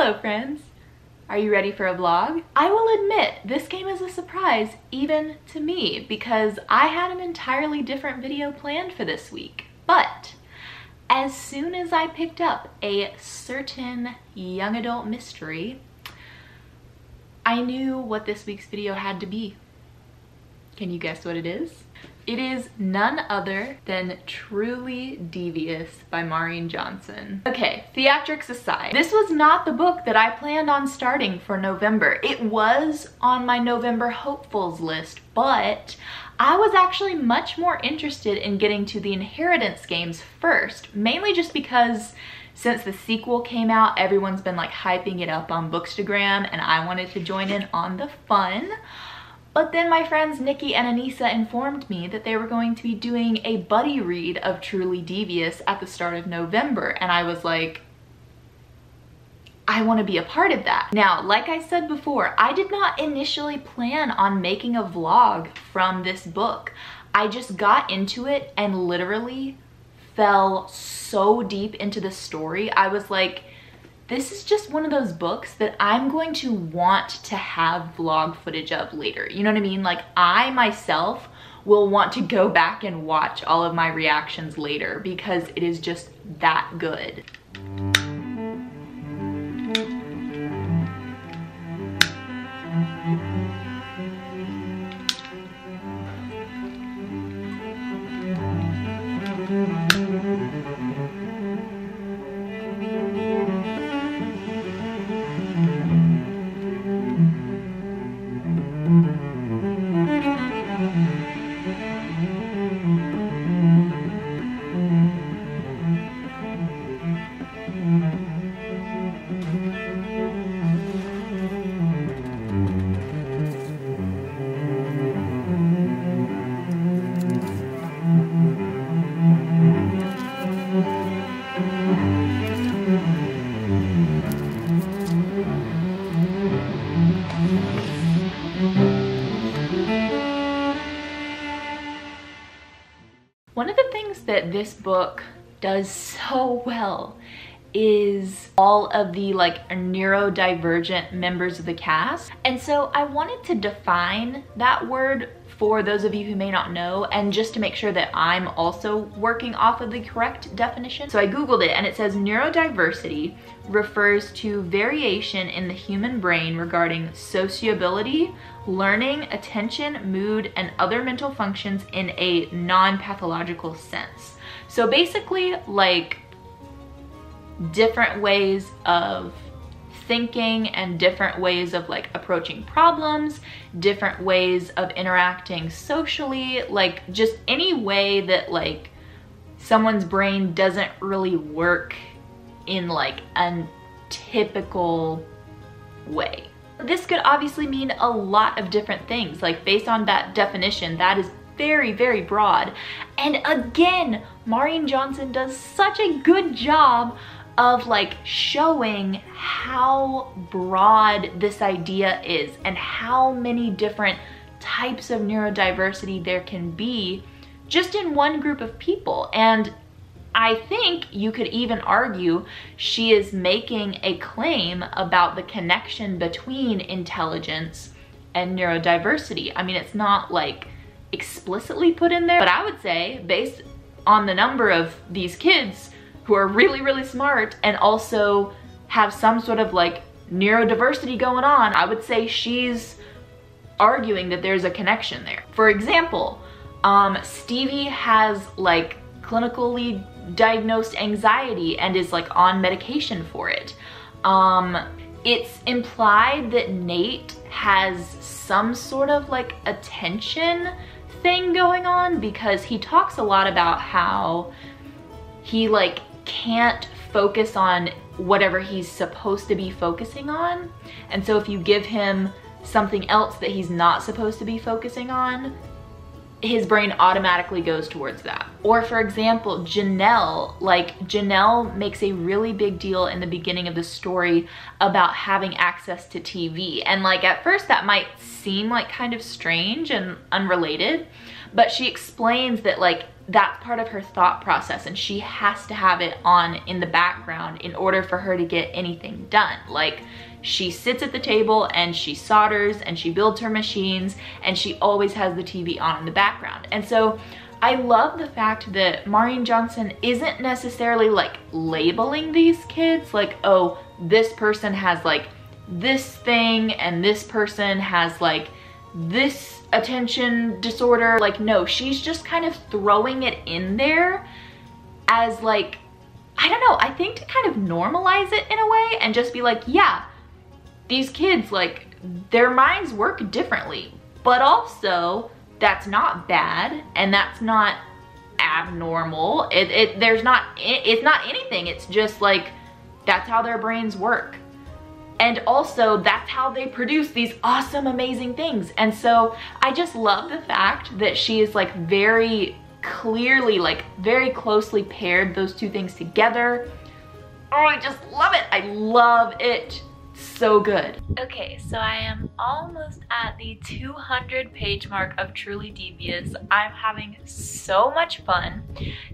Hello friends! Are you ready for a vlog? I will admit, this came as a surprise even to me because I had an entirely different video planned for this week. But as soon as I picked up a certain young adult mystery, I knew what this week's video had to be. Can you guess what it is? It is none other than Truly Devious by Maureen Johnson. Okay, theatrics aside, this was not the book that I planned on starting for November. It was on my November hopefuls list, but I was actually much more interested in getting to the Inheritance games first, mainly just because since the sequel came out, everyone's been like hyping it up on Bookstagram and I wanted to join in on the fun. But then my friends Nikki and Anissa informed me that they were going to be doing a buddy read of Truly Devious at the start of November, and I was like, I want to be a part of that. Now, like I said before, I did not initially plan on making a vlog from this book. I just got into it and literally fell so deep into the story. I was like, this is just one of those books that I'm going to want to have vlog footage of later. You know what I mean? Like, I myself will want to go back and watch all of my reactions later because it is just that good. One of the things that this book does so well is all of the like neurodivergent members of the cast. And so I wanted to define that word for those of you who may not know, and just to make sure that I'm also working off of the correct definition. So I Googled it and it says neurodiversity refers to variation in the human brain regarding sociability, learning, attention, mood, and other mental functions in a non-pathological sense. So basically, like, different ways of thinking and different ways of like approaching problems, different ways of interacting socially, like just any way that like someone's brain doesn't really work in like a typical way. This could obviously mean a lot of different things. Like, based on that definition, that is very, very broad. And again, Maureen Johnson does such a good job of like showing how broad this idea is and how many different types of neurodiversity there can be just in one group of people. And I think you could even argue she is making a claim about the connection between intelligence and neurodiversity. I mean, it's not like explicitly put in there, but I would say based on the number of these kids who are really, really smart and also have some sort of like neurodiversity going on, I would say she's arguing that there's a connection there. For example, Stevie has like clinically diagnosed anxiety and is like on medication for it. It's implied that Nate has some sort of like attention thing going on because he talks a lot about how he like can't focus on whatever he's supposed to be focusing on. And so if you give him something else that he's not supposed to be focusing on, his brain automatically goes towards that. Or for example, Janelle makes a really big deal in the beginning of the story about having access to TV. And like at first that might seem like kind of strange and unrelated, but she explains that like that's part of her thought process and she has to have it on in the background in order for her to get anything done. Like she sits at the table and she solders and she builds her machines and she always has the TV on in the background. And so I love the fact that Maureen Johnson isn't necessarily like labeling these kids like, oh, this person has like this thing and this person has like this attention disorder. Like, no, she's just kind of throwing it in there as like, I don't know, I think to kind of normalize it in a way and just be like, yeah, these kids, like, their minds work differently, but also that's not bad and that's not abnormal. It's not anything. It's just like, that's how their brains work. And also that's how they produce these awesome, amazing things. And so I just love the fact that she is like very clearly, like very closely paired those two things together. Oh, I just love it. I love it. So good. Okay, so I am almost at the 200 page mark of Truly Devious. I'm having so much fun.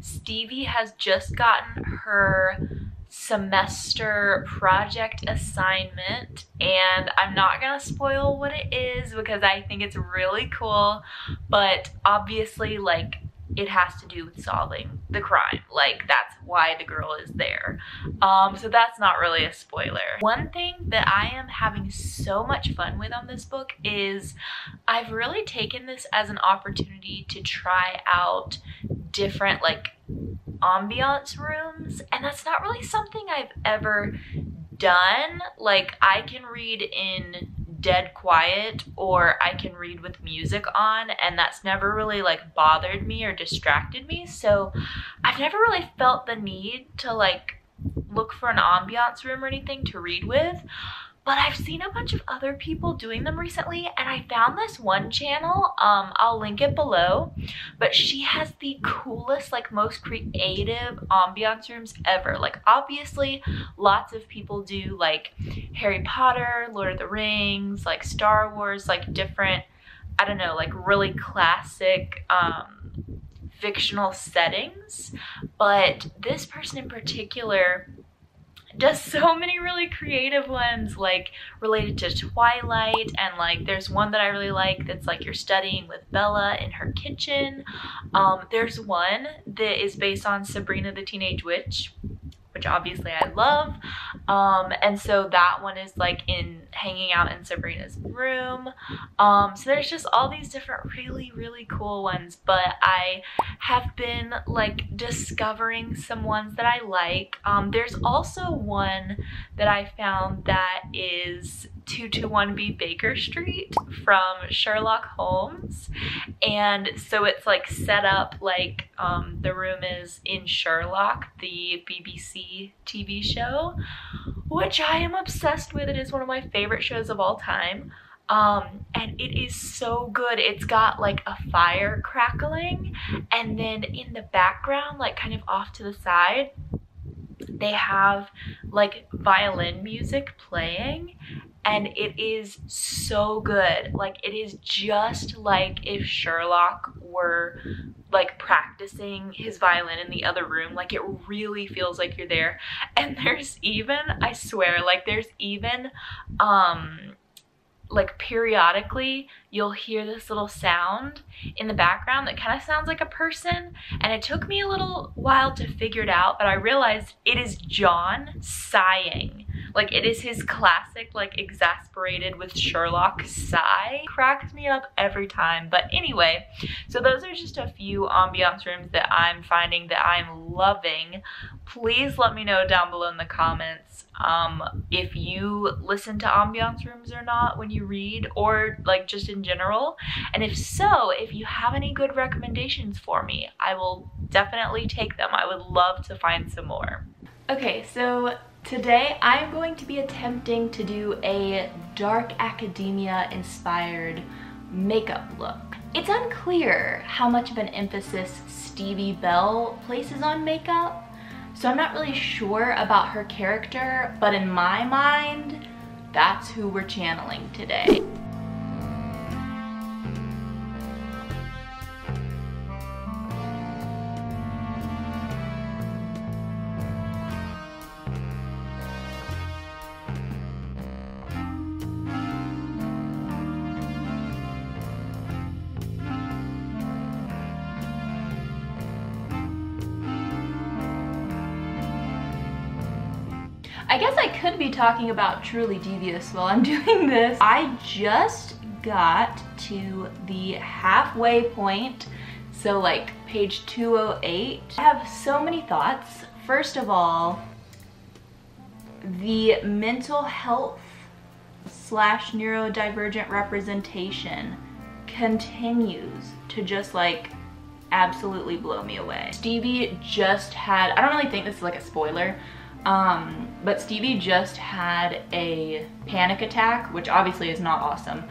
Stevie has just gotten her semester project assignment and I'm not gonna spoil what it is because I think it's really cool, but obviously like it has to do with solving the crime. Like that's why the girl is there. So that's not really a spoiler. One thing that I am having so much fun with on this book is I've really taken this as an opportunity to try out different like ambiance rooms, and that's not really something I've ever done. Like I can read in dead quiet or I can read with music on, and that's never really like bothered me or distracted me. So I've never really felt the need to like look for an ambiance room or anything to read with. But I've seen a bunch of other people doing them recently and I found this one channel, I'll link it below, but she has the coolest, like most creative ambiance rooms ever. Like obviously lots of people do like Harry Potter, Lord of the Rings, like Star Wars, like different, I don't know, like really classic fictional settings. But this person in particular does so many really creative ones like related to Twilight, and like there's one that I really like that's like you're studying with Bella in her kitchen. There's one that is based on Sabrina the Teenage Witch, which obviously I love. And so that one is like in hanging out in Sabrina's room. So there's just all these different really cool ones, but I have been like discovering some ones that I like. There's also one that I found that is 221B Baker Street from Sherlock Holmes, and so it's like set up like the room is in Sherlock, the BBC TV show, which I am obsessed with. It is one of my favorite shows of all time, and it is so good. It's got like a fire crackling, and then in the background, like kind of off to the side, they have like violin music playing, and it is so good. Like it is just like if Sherlock were like practicing his violin in the other room. Like it really feels like you're there. And there's even, I swear, like there's even like periodically you'll hear this little sound in the background that kind of sounds like a person, and it took me a little while to figure it out, but I realized it is John sighing. Like it is his classic like exasperated with Sherlock sigh. Cracks me up every time. But anyway, so those are just a few ambiance rooms that I'm finding that I'm loving. Please let me know down below in the comments if you listen to ambiance rooms or not when you read, or like just in general. And if so, if you have any good recommendations for me, I will definitely take them. I would love to find some more. Okay, so today I'm going to be attempting to do a dark academia inspired makeup look. It's unclear how much of an emphasis Stevie Bell places on makeup, so I'm not really sure about her character, but in my mind, that's who we're channeling today. I guess I could be talking about Truly Devious while I'm doing this. I just got to the halfway point, so like page 208. I have so many thoughts. First of all, the mental health / neurodivergent representation continues to just like absolutely blow me away. Stevie just had, I don't really think this is like a spoiler, but Stevie just had a panic attack, which obviously is not awesome,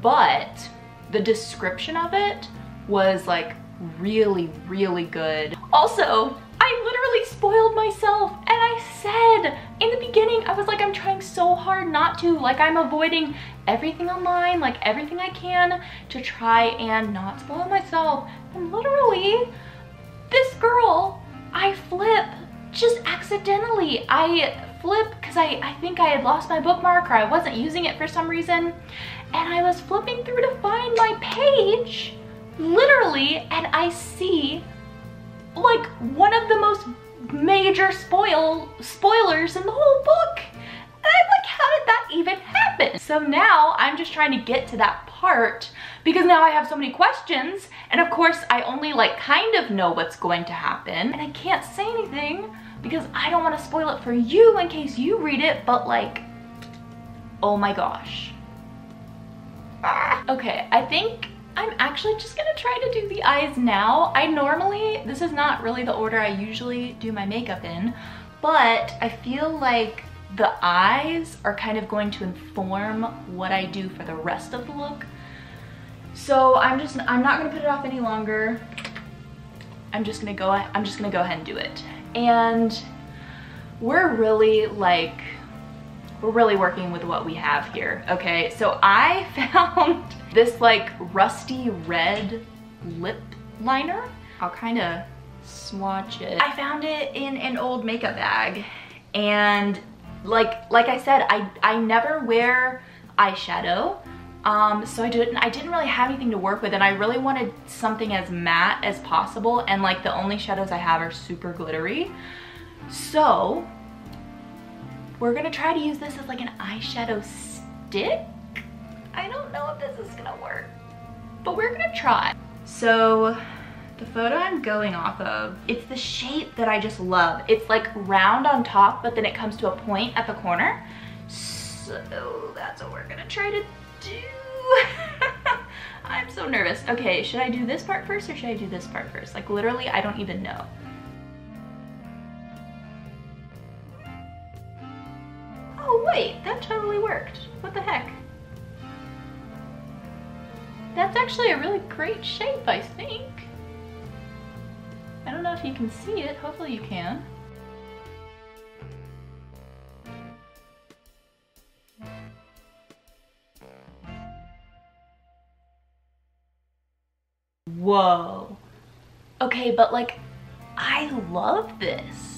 but the description of it was like really, really good. Also, I literally spoiled myself, and I said in the beginning, I was like, I'm trying so hard not to, like I'm avoiding everything online, like everything I can to try and not spoil myself. And literally, this girl, I flip just accidentally. I flip because I think I had lost my bookmark or I wasn't using it for some reason. And I was flipping through to find my page, literally, and I see like one of the most major spoilers in the whole book. And I'm like, how did that even happen? So now I'm just trying to get to that part because now I have so many questions, and of course I only like kind of know what's going to happen, and I can't say anything because I don't want to spoil it for you in case you read it, but like, oh my gosh. Okay, I think I'm actually just gonna try to do the eyes now. This is not really the order I usually do my makeup in, but I feel like the eyes are kind of going to inform what I do for the rest of the look. So I'm not gonna put it off any longer. I'm just gonna go ahead and do it. And we're really working with what we have here, okay? So I found this like rusty red lip liner. I'll kind of swatch it. I found it in an old makeup bag, and like I said, I never wear eyeshadow, so I didn't really have anything to work with, and I really wanted something as matte as possible, and like the only shadows I have are super glittery. So we're gonna try to use this as like an eyeshadow stick. I don't know if this is gonna work, but we're gonna try. So the photo I'm going off of, it's the shape that I just love. It's like round on top, but then it comes to a point at the corner. So that's what we're gonna try to do. I'm so nervous. Okay, should I do this part first or should I do this part first? Like literally, I don't even know. Oh wait, that totally worked. What the heck? That's actually a really great shape, I think. I don't know if you can see it. Hopefully you can. Whoa. Okay, but like, I love this.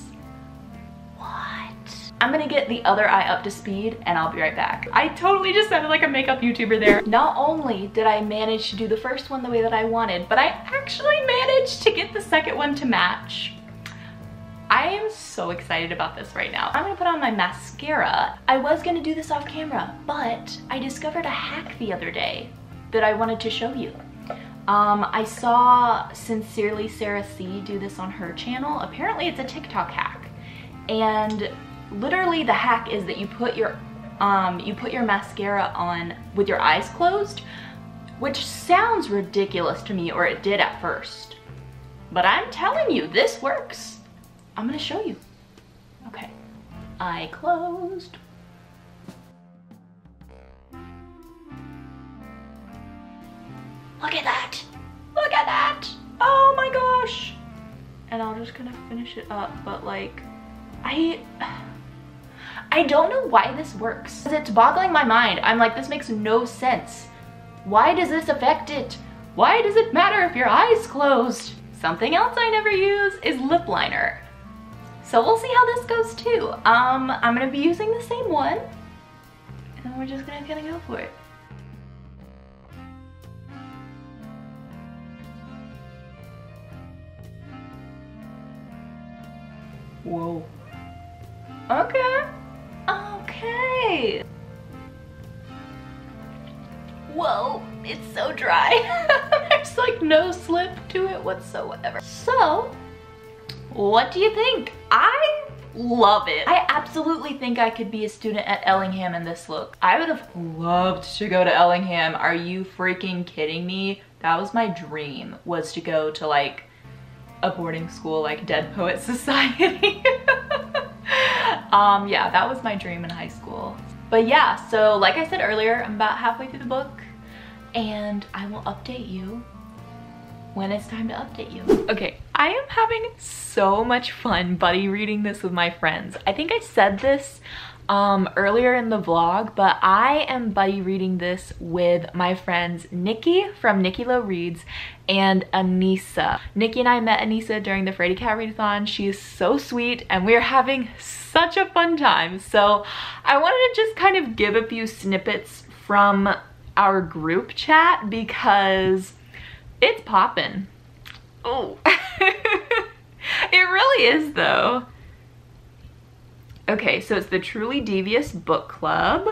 I'm gonna get the other eye up to speed and I'll be right back. I totally just sounded like a makeup YouTuber there. Not only did I manage to do the first one the way that I wanted, but I actually managed to get the second one to match. I am so excited about this right now. I'm gonna put on my mascara. I was gonna do this off camera, but I discovered a hack the other day that I wanted to show you. I saw Sincerely Sarah C do this on her channel. Apparently it's a TikTok hack. And literally the hack is that you put your mascara on with your eyes closed, which sounds ridiculous to me, or it did at first. But I'm telling you, this works. I'm gonna show you. Okay, eye closed. Look at that! Look at that! Oh my gosh! And I'm just gonna finish it up, but like, I don't know why this works. It's boggling my mind. I'm like, this makes no sense. Why does this affect it? Why does it matter if your eyes closed? Something else I never use is lip liner. So we'll see how this goes too. I'm gonna be using the same one, and we're just gonna go for it. Whoa. Okay. dry. Whoa, it's so dry. There's like no slip to it whatsoever. So, what do you think? I love it. I absolutely think I could be a student at Ellingham in this look. I would have loved to go to Ellingham. Are you freaking kidding me? That was my dream, was to go to like a boarding school like Dead Poets Society. Yeah, that was my dream in high school. But yeah, so like I said earlier, I'm about halfway through the book and I will update you when it's time to update you. Okay, I am having so much fun buddy reading this with my friends. I think I said this earlier in the vlog, but I am buddy reading this with my friends Nikki from Nikki Low Reads and Anissa. Nikki and I met Anissa during the Frady Cat Readathon. She is so sweet and we're having such a fun time. So I wanted to just kind of give a few snippets from our group chat because it's poppin'. Oh, it really is though. Okay, so it's the Truly Devious book club.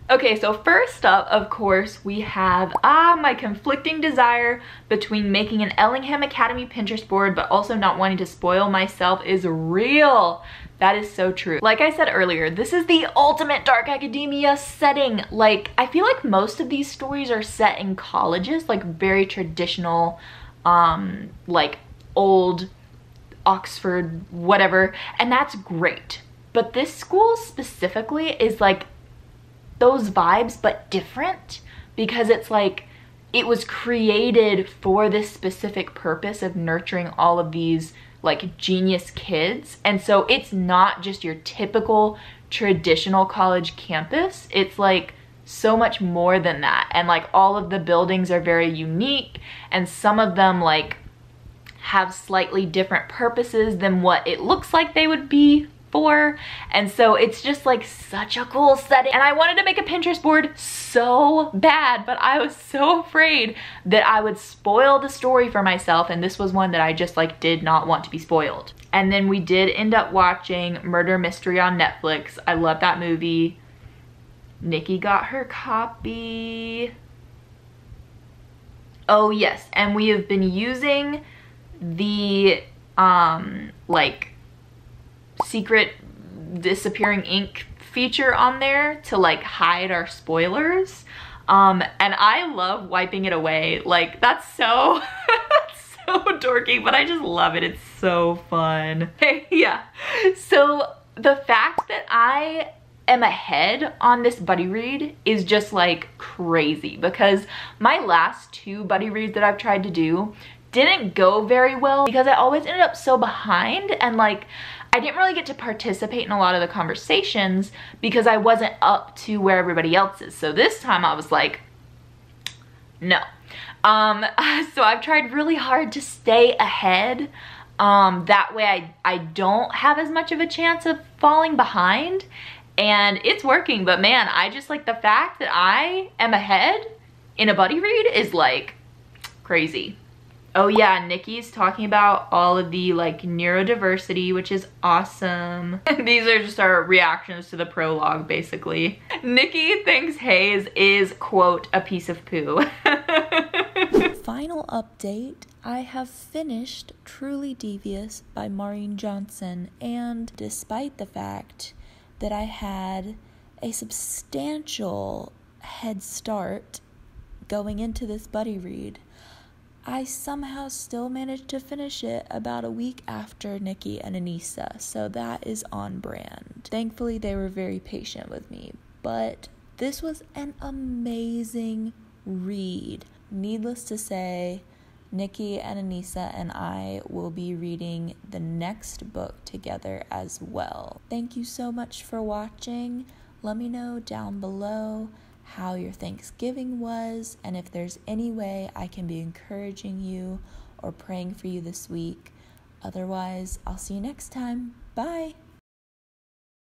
Okay, so first up, of course, we have, my conflicting desire between making an Ellingham Academy Pinterest board, but also not wanting to spoil myself is real. That is so true. Like I said earlier, this is the ultimate dark academia setting. Like, I feel like most of these stories are set in colleges, like very traditional, like old Oxford, whatever, and that's great. But this school specifically is like those vibes, but different, because it's like it was created for this specific purpose of nurturing all of these like genius kids. And so it's not just your typical traditional college campus. It's like so much more than that. And like all of the buildings are very unique, and some of them like have slightly different purposes than what it looks like they would be for. And so it's just like such a cool setting. And I wanted to make a Pinterest board so bad, but I was so afraid that I would spoil the story for myself, and this was one that I just like did not want to be spoiled. And then we did end up watching Murder Mystery on Netflix. I love that movie. Nikki got her copy. Oh yes, and we have been using the like secret disappearing ink feature on there to like hide our spoilers, and I love wiping it away. Like that's so so dorky, but I just love it. It's so fun. Yeah, so the fact that I am ahead on this buddy read is just like crazy, because my last two buddy reads that I've tried to do didn't go very well because I always ended up so behind, and like I didn't really get to participate in a lot of the conversations because I wasn't up to where everybody else is. So this time I was like, no. So I've tried really hard to stay ahead. That way I don't have as much of a chance of falling behind, and it's working. But man, I just like the fact that I am ahead in a buddy read is like crazy. Oh yeah, Nikki's talking about all of the like neurodiversity, which is awesome. These are just our reactions to the prologue, basically. Nikki thinks Hayes is, quote, a piece of poo. Final update, I have finished Truly Devious by Maureen Johnson, and despite the fact that I had a substantial head start going into this buddy read, I somehow still managed to finish it about a week after Nikki and Anissa, so that is on brand. Thankfully, they were very patient with me, but this was an amazing read. Needless to say, Nikki and Anissa and I will be reading the next book together as well. Thank you so much for watching. Let me know down below how your Thanksgiving was, and if there's any way I can be encouraging you or praying for you this week. Otherwise, I'll see you next time. Bye!